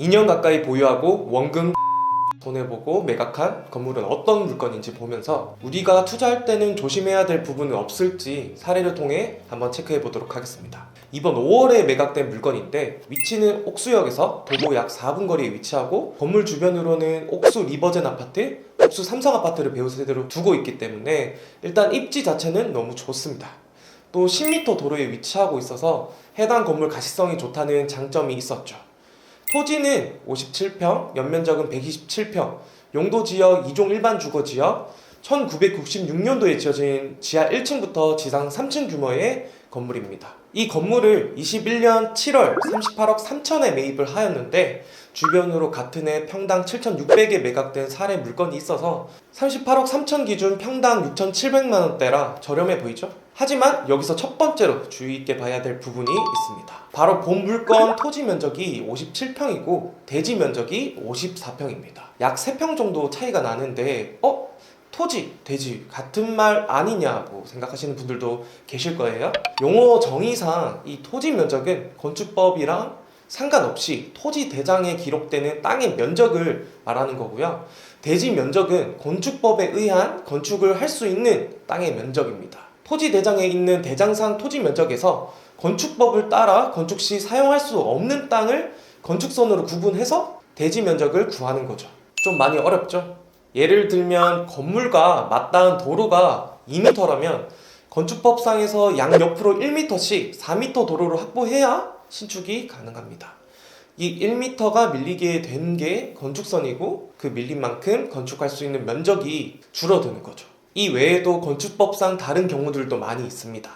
2년 가까이 보유하고 원금 손해보고 매각한 건물은 어떤 물건인지 보면서 우리가 투자할 때는 조심해야 될 부분은 없을지 사례를 통해 한번 체크해 보도록 하겠습니다. 이번 5월에 매각된 물건인데 위치는 옥수역에서 도보 약 4분 거리에 위치하고 건물 주변으로는 옥수 리버젠 아파트, 옥수 삼성 아파트를 배우세대로 두고 있기 때문에 일단 입지 자체는 너무 좋습니다. 또 10m 도로에 위치하고 있어서 해당 건물 가시성이 좋다는 장점이 있었죠. 토지는 57평, 연면적은 127평, 용도지역 2종 일반 주거지역, 1996년도에 지어진 지하 1층부터 지상 3층 규모의 건물입니다. 이 건물을 21년 7월 38억 3천에 매입을 하였는데 주변으로 같은 해 평당 7,600에 매각된 사례 물건이 있어서 38억 3천 기준 평당 6,700만원대라 저렴해 보이죠? 하지만 여기서 첫 번째로 주의 있게 봐야 될 부분이 있습니다. 바로 본 물건 토지 면적이 57평이고 대지 면적이 54평입니다. 약 3평 정도 차이가 나는데 토지, 대지 같은 말 아니냐고 생각하시는 분들도 계실 거예요. 용어 정의상 이 토지 면적은 건축법이랑 상관없이 토지 대장에 기록되는 땅의 면적을 말하는 거고요. 대지 면적은 건축법에 의한 건축을 할 수 있는 땅의 면적입니다. 토지 대장에 있는 대장상 토지 면적에서 건축법을 따라 건축 시 사용할 수 없는 땅을 건축선으로 구분해서 대지 면적을 구하는 거죠. 좀 많이 어렵죠? 예를 들면 건물과 맞닿은 도로가 2m라면 건축법상에서 양옆으로 1m씩 4m 도로를 확보해야 신축이 가능합니다. 이 1m가 밀리게 된 게 건축선이고 그 밀린 만큼 건축할 수 있는 면적이 줄어드는 거죠. 이 외에도 건축법상 다른 경우들도 많이 있습니다.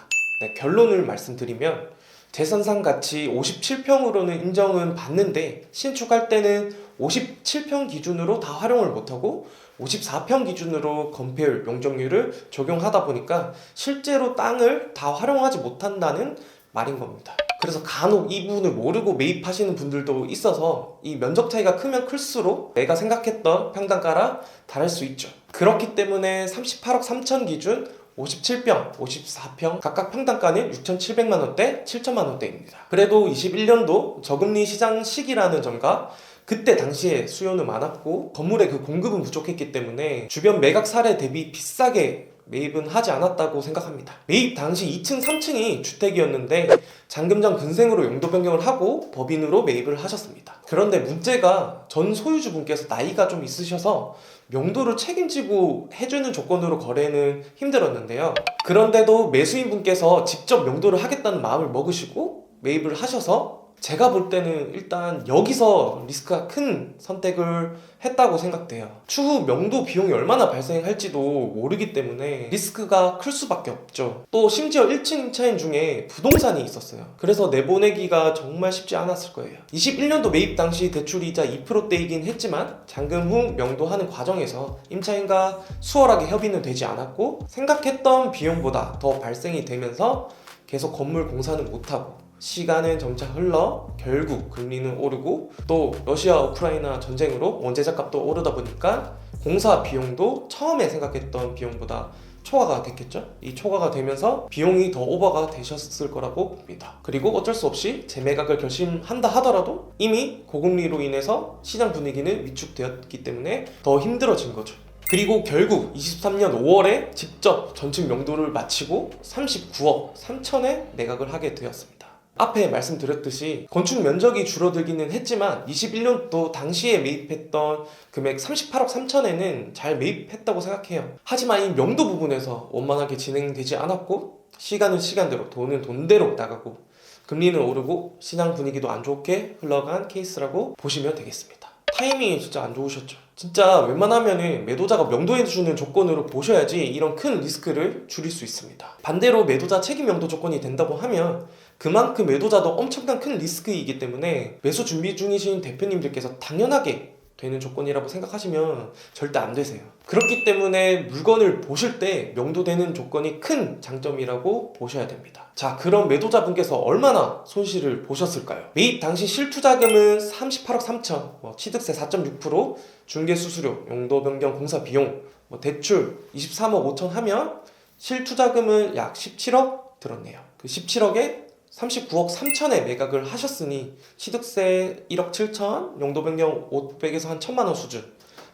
결론을 말씀드리면 재산상 가치 57평으로는 인정은 받는데 신축할 때는 57평 기준으로 다 활용을 못하고 54평 기준으로 건폐율, 용적률을 적용하다 보니까 실제로 땅을 다 활용하지 못한다는 말인 겁니다. 그래서 간혹 이 부분을 모르고 매입하시는 분들도 있어서 이 면적 차이가 크면 클수록 내가 생각했던 평당가랑 다를 수 있죠. 그렇기 때문에 38억 3천 기준 57평, 54평 각각 평당가는 6,700만원대, 7천만원대입니다. 그래도 21년도 저금리 시장 시기라는 점과 그때 당시에 수요는 많았고 건물의 그 공급은 부족했기 때문에 주변 매각 사례 대비 비싸게 매입은 하지 않았다고 생각합니다. 매입 당시 2층, 3층이 주택이었는데 잔금전 근생으로 용도 변경을 하고 법인으로 매입을 하셨습니다. 그런데 문제가 전 소유주분께서 나이가 좀 있으셔서 용도를 책임지고 해주는 조건으로 거래는 힘들었는데요. 그런데도 매수인분께서 직접 용도를 하겠다는 마음을 먹으시고 매입을 하셔서 제가 볼 때는 일단 여기서 리스크가 큰 선택을 했다고 생각돼요. 추후 명도 비용이 얼마나 발생할지도 모르기 때문에 리스크가 클 수밖에 없죠. 또 심지어 1층 임차인 중에 부동산이 있었어요. 그래서 내보내기가 정말 쉽지 않았을 거예요. 21년도 매입 당시 대출이자 2%대이긴 했지만 잔금 후 명도하는 과정에서 임차인과 수월하게 협의는 되지 않았고 생각했던 비용보다 더 발생이 되면서 계속 건물 공사는 못하고 시간은 점차 흘러 결국 금리는 오르고 또 러시아 우크라이나 전쟁으로 원재료 값도 오르다 보니까 공사 비용도 처음에 생각했던 비용보다 초과가 됐겠죠. 이 초과가 되면서 비용이 더 오버가 되셨을 거라고 봅니다. 그리고 어쩔 수 없이 재매각을 결심한다 하더라도 이미 고금리로 인해서 시장 분위기는 위축되었기 때문에 더 힘들어진 거죠. 그리고 결국 23년 5월에 직접 전층 명도를 마치고 39억 3천에 매각을 하게 되었습니다. 앞에 말씀드렸듯이 건축 면적이 줄어들기는 했지만 21년도 당시에 매입했던 금액 38억 3천에는 잘 매입했다고 생각해요. 하지만 이 명도 부분에서 원만하게 진행되지 않았고 시간은 시간대로 돈은 돈대로 나가고 금리는 오르고 시장 분위기도 안 좋게 흘러간 케이스라고 보시면 되겠습니다. 타이밍이 진짜 안 좋으셨죠. 진짜 웬만하면 매도자가 명도해주는 조건으로 보셔야지 이런 큰 리스크를 줄일 수 있습니다. 반대로 매도자 책임 명도 조건이 된다고 하면 그만큼 매도자도 엄청난 큰 리스크이기 때문에 매수 준비 중이신 대표님들께서 당연하게 되는 조건이라고 생각하시면 절대 안 되세요. 그렇기 때문에 물건을 보실 때 명도되는 조건이 큰 장점이라고 보셔야 됩니다. 자, 그럼 매도자분께서 얼마나 손실을 보셨을까요? 매입 당시 실투자금은 38억 3천, 취득세 4.6%, 중개수수료, 용도 변경 공사 비용, 대출 23억 5천 하면 실투자금은 약 17억 들었네요. 그 17억에 39억 3천에 매각을 하셨으니 취득세 1억 7천, 용도 변경 500에서 한 1,000만 원 수준,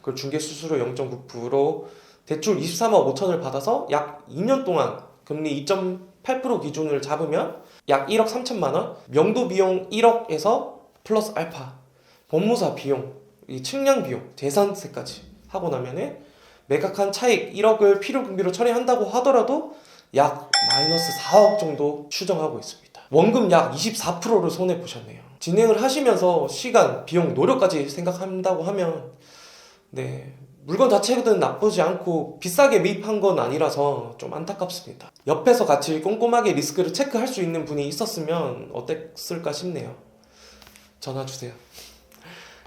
그리고 중개 수수료 0.9%, 대출 23억 5천을 받아서 약 2년 동안 금리 2.8% 기준을 잡으면 약 1억 3천만 원, 명도 비용 1억에서 플러스 알파, 법무사 비용, 이 측량 비용, 재산세까지 하고 나면은 매각한 차익 1억을 필요금비로 처리한다고 하더라도 약 마이너스 4억 정도 추정하고 있습니다. 원금 약 24%를 손해 보셨네요. 진행을 하시면서 시간, 비용, 노력까지 생각한다고 하면 물건 자체는 나쁘지 않고 비싸게 매입한 건 아니라서 좀 안타깝습니다. 옆에서 같이 꼼꼼하게 리스크를 체크할 수 있는 분이 있었으면 어땠을까 싶네요. 전화 주세요.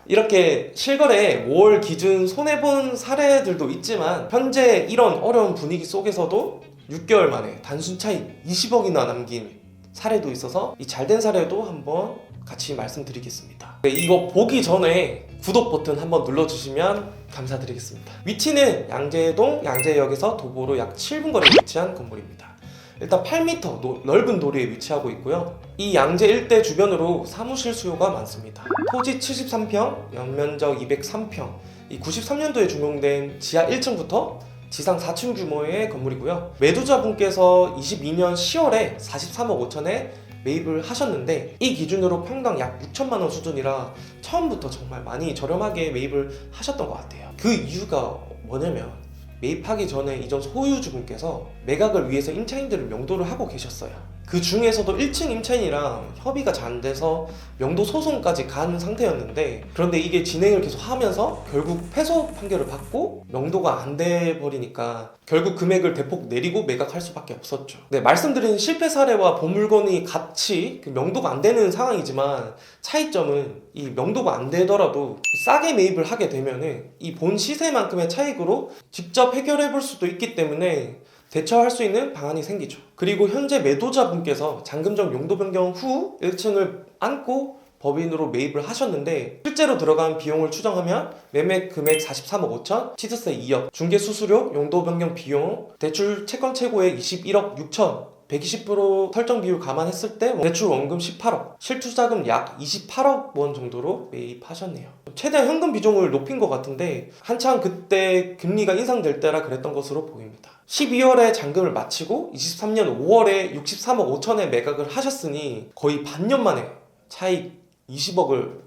이렇게 실거래 5월 기준 손해본 사례들도 있지만 현재 이런 어려운 분위기 속에서도 6개월 만에 단순 차익 20억이나 남긴 사례도 있어서 이 잘된 사례도 한번 같이 말씀드리겠습니다. 이거 보기 전에 구독 버튼 한번 눌러주시면 감사드리겠습니다. 위치는 양재동 양재역에서 도보로 약 7분 거리에 위치한 건물입니다. 일단 8m 넓은 도로에 위치하고 있고요. 이 양재 일대 주변으로 사무실 수요가 많습니다. 토지 73평, 연면적 203평, 이 93년도에 준공된 지하 1층부터 지상 4층 규모의 건물이고요. 매도자분께서 22년 10월에 43억 5천에 매입을 하셨는데 이 기준으로 평당 약 6천만 원 수준이라 처음부터 정말 많이 저렴하게 매입을 하셨던 것 같아요. 그 이유가 뭐냐면 매입하기 전에 이전 소유주분께서 매각을 위해서 임차인들을 명도를 하고 계셨어요. 그 중에서도 1층 임차인이랑 협의가 잘 안 돼서 명도 소송까지 간 상태였는데, 그런데 이게 진행을 계속 하면서 결국 패소 판결을 받고 명도가 안 돼 버리니까 결국 금액을 대폭 내리고 매각할 수밖에 없었죠. 말씀드린 실패 사례와 본 물건이 같이 명도가 안 되는 상황이지만 차이점은 이 명도가 안 되더라도 싸게 매입을 하게 되면은 이 본 시세만큼의 차익으로 직접 해결해 볼 수도 있기 때문에 대처할 수 있는 방안이 생기죠. 그리고 현재 매도자분께서 잔금적 용도 변경 후 1층을 안고 법인으로 매입을 하셨는데 실제로 들어간 비용을 추정하면 매매 금액 43억 5천, 취득세 2억, 중개 수수료, 용도 변경 비용, 대출 채권 최고액 21억 6천, 120% 설정 비율 감안했을 때 대출 원금 18억, 실투자금 약 28억 원 정도로 매입하셨네요. 최대한 현금 비중을 높인 것 같은데 한창 그때 금리가 인상될 때라 그랬던 것으로 보입니다. 12월에 잔금을 마치고 23년 5월에 63억 5천에 매각을 하셨으니 거의 반년 만에 차익 20억을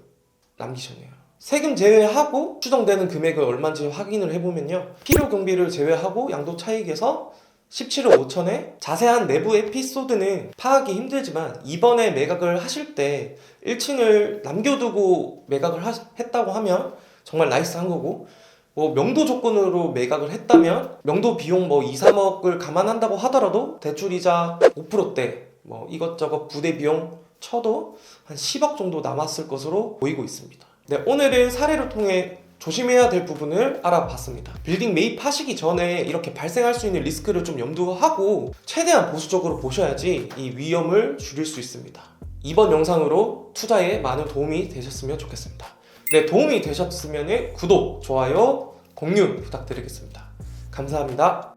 남기셨네요. 세금 제외하고 추정되는 금액은 얼마인지 확인을 해보면요, 필요 경비를 제외하고 양도 차익에서 17억 5천에 자세한 내부 에피소드는 파악이 힘들지만 이번에 매각을 하실 때 1층을 남겨두고 매각을 했다고 하면 정말 나이스한 거고, 명도 조건으로 매각을 했다면 명도 비용 2, 3억을 감안한다고 하더라도 대출이자 5%대 이것저것 부대 비용 쳐도 한 10억 정도 남았을 것으로 보이고 있습니다. 오늘은 사례를 통해 조심해야 될 부분을 알아봤습니다. 빌딩 매입하시기 전에 이렇게 발생할 수 있는 리스크를 좀 염두하고 최대한 보수적으로 보셔야지 이 위험을 줄일 수 있습니다. 이번 영상으로 투자에 많은 도움이 되셨으면 좋겠습니다. 도움이 되셨으면 구독, 좋아요, 공유 부탁드리겠습니다. 감사합니다.